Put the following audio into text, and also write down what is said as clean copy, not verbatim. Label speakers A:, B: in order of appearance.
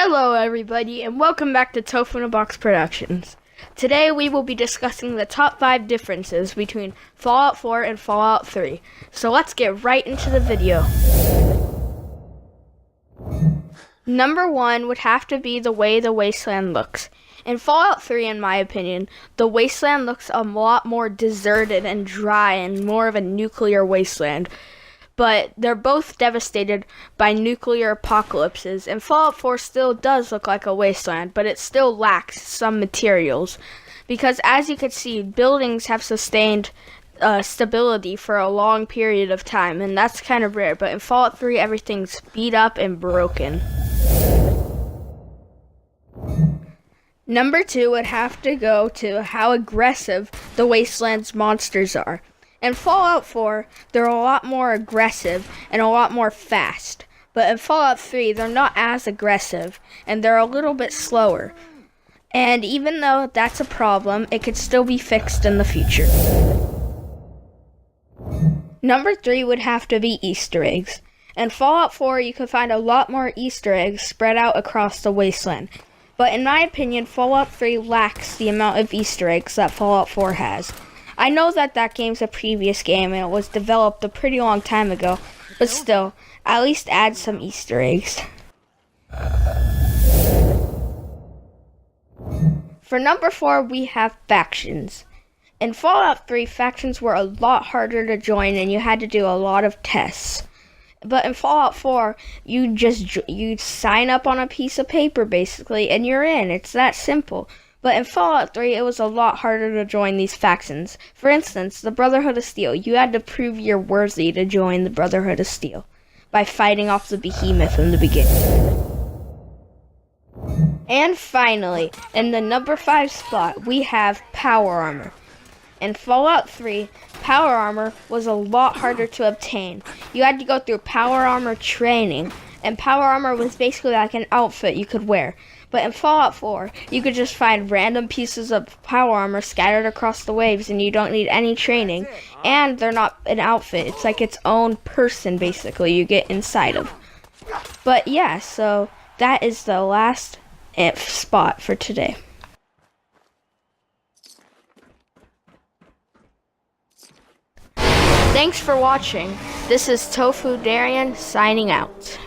A: Hello everybody and welcome back to Tofu in a Box Productions. Today we will be discussing the top 5 differences between Fallout 4 and Fallout 3. So let's get right into the video. Number 1 would have to be the way the Wasteland looks. In Fallout 3, in my opinion, the Wasteland looks a lot more deserted and dry and more of a nuclear wasteland. But they're both devastated by nuclear apocalypses, and Fallout 4 still does look like a wasteland, but it still lacks some materials. Because as you can see, buildings have sustained stability for a long period of time, and that's kind of rare, but in Fallout 3, everything's beat up and broken. Number 2 would have to go to how aggressive the Wasteland's monsters are. In Fallout 4, they're a lot more aggressive and a lot more fast. But in Fallout 3, they're not as aggressive and they're a little bit slower. And even though that's a problem, it could still be fixed in the future. Number 3 would have to be Easter eggs. In Fallout 4, you can find a lot more Easter eggs spread out across the Wasteland. But in my opinion, Fallout 3 lacks the amount of Easter eggs that Fallout 4 has. I know that game's a previous game and it was developed a pretty long time ago, but still, at least add some Easter eggs. For number 4, we have factions. In Fallout 3, factions were a lot harder to join and you had to do a lot of tests. But in Fallout 4, you sign up on a piece of paper basically and you're in. It's that simple. But in Fallout 3, it was a lot harder to join these factions. For instance, the Brotherhood of Steel. You had to prove you're worthy to join the Brotherhood of Steel by fighting off the behemoth in the beginning. And finally, in the number 5 spot, we have power armor. In Fallout 3, power armor was a lot harder to obtain. You had to go through power armor training, and power armor was basically like an outfit you could wear. But in Fallout 4, you could just find random pieces of power armor scattered across the waves and you don't need any training. And they're not an outfit, it's like its own person basically you get inside of. But yeah, so that is the last spot for today. Thanks for watching. This is Tofu Darian signing out.